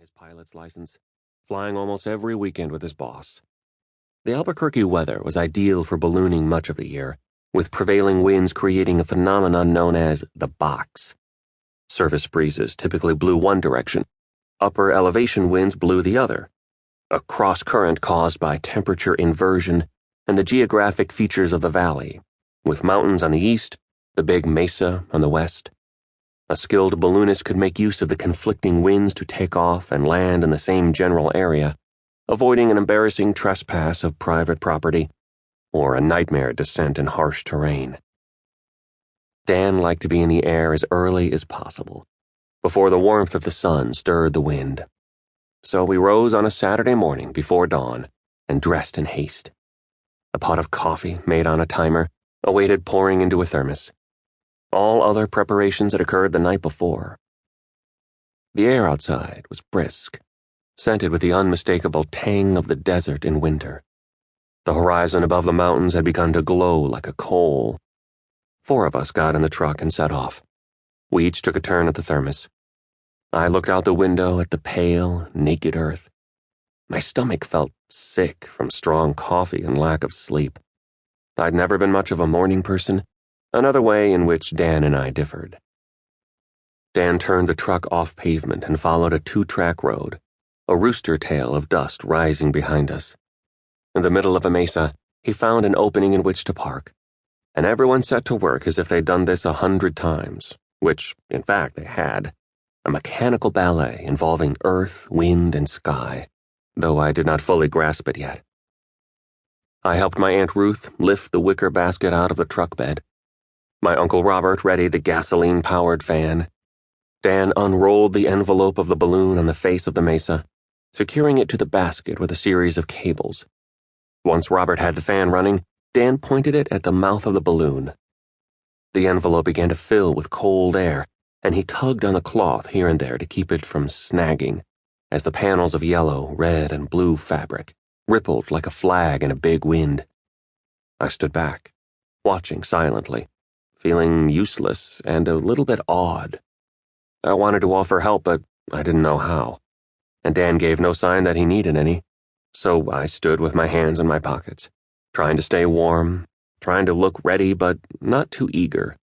his pilot's license, flying almost every weekend with his boss. The Albuquerque weather was ideal for ballooning much of the year, with prevailing winds creating a phenomenon known as the box. Surface breezes typically blew one direction, upper elevation winds blew the other, a cross-current caused by temperature inversion and the geographic features of the valley, with mountains on the east, the big mesa on the west. A skilled balloonist could make use of the conflicting winds to take off and land in the same general area, avoiding an embarrassing trespass of private property or a nightmare descent in harsh terrain. Dan liked to be in the air as early as possible, before the warmth of the sun stirred the wind. So we rose on a Saturday morning before dawn and dressed in haste. A pot of coffee, made on a timer, awaited pouring into a thermos. All other preparations had occurred the night before. The air outside was brisk, scented with the unmistakable tang of the desert in winter. The horizon above the mountains had begun to glow like a coal. 4 of us got in the truck and set off. We each took a turn at the thermos. I looked out the window at the pale, naked earth. My stomach felt sick from strong coffee and lack of sleep. I'd never been much of a morning person, another way in which Dan and I differed. Dan turned the truck off pavement and followed a 2-track road, a rooster tail of dust rising behind us. In the middle of a mesa, he found an opening in which to park, and everyone set to work as if they'd done this 100 times, which, in fact, they had. A mechanical ballet involving earth, wind, and sky, though I did not fully grasp it yet. I helped my Aunt Ruth lift the wicker basket out of the truck bed. My Uncle Robert readied the gasoline-powered fan. Dan unrolled the envelope of the balloon on the face of the mesa, securing it to the basket with a series of cables. Once Robert had the fan running, Dan pointed it at the mouth of the balloon. The envelope began to fill with cold air, and he tugged on the cloth here and there to keep it from snagging, as the panels of yellow, red, and blue fabric rippled like a flag in a big wind. I stood back, watching silently, feeling useless and a little bit awed. I wanted to offer help, but I didn't know how, and Dan gave no sign that he needed any, so I stood with my hands in my pockets, trying to stay warm, trying to look ready but not too eager.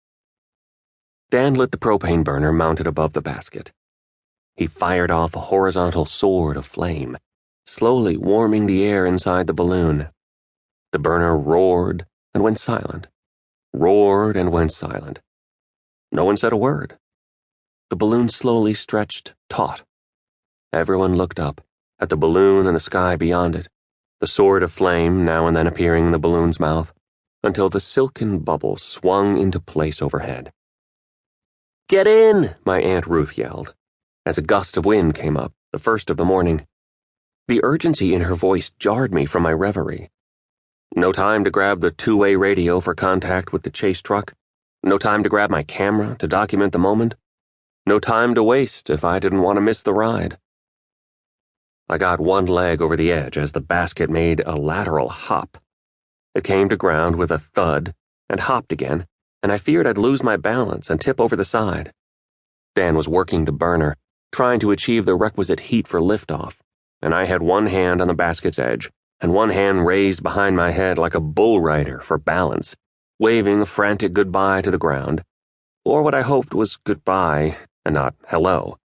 Dan lit the propane burner mounted above the basket. He fired off a horizontal sword of flame, slowly warming the air inside the balloon. The burner roared and went silent, roared and went silent. No one said a word. The balloon slowly stretched taut. Everyone looked up, at the balloon and the sky beyond it, the sword of flame now and then appearing in the balloon's mouth, until the silken bubble swung into place overhead. "Get in!" my Aunt Ruth yelled, as a gust of wind came up, the first of the morning. The urgency in her voice jarred me from my reverie. No time to grab the 2-way radio for contact with the chase truck. No time to grab my camera to document the moment. No time to waste if I didn't want to miss the ride. I got one leg over the edge as the basket made a lateral hop. It came to ground with a thud and hopped again, and I feared I'd lose my balance and tip over the side. Dan was working the burner, trying to achieve the requisite heat for liftoff, and I had one hand on the basket's edge and one hand raised behind my head like a bull rider for balance, waving a frantic goodbye to the ground, or what I hoped was goodbye and not hello,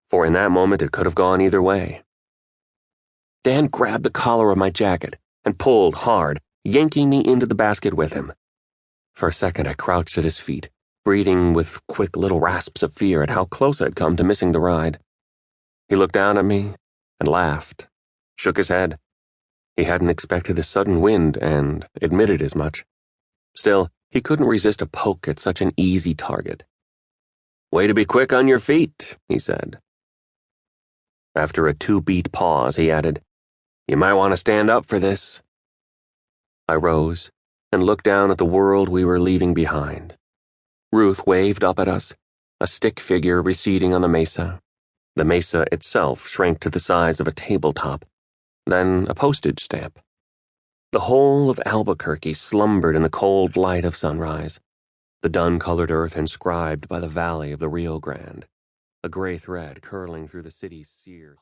for in that moment it could have gone either way. Dan grabbed the collar of my jacket and pulled hard, yanking me into the basket with him. For a second I crouched at his feet, breathing with quick little rasps of fear at how close I'd come to missing the ride. He looked down at me and laughed, shook his head. He hadn't expected the sudden wind and admitted as much. Still, he couldn't resist a poke at such an easy target. "Way to be quick on your feet," he said. After a 2-beat pause, he added, "You might want to stand up for this." I rose and looked down at the world we were leaving behind. Ruth waved up at us, a stick figure receding on the mesa. The mesa itself shrank to the size of a tabletop, then a postage stamp. The whole of Albuquerque slumbered in the cold light of sunrise, the dun-colored earth inscribed by the valley of the Rio Grande, a gray thread curling through the city's seared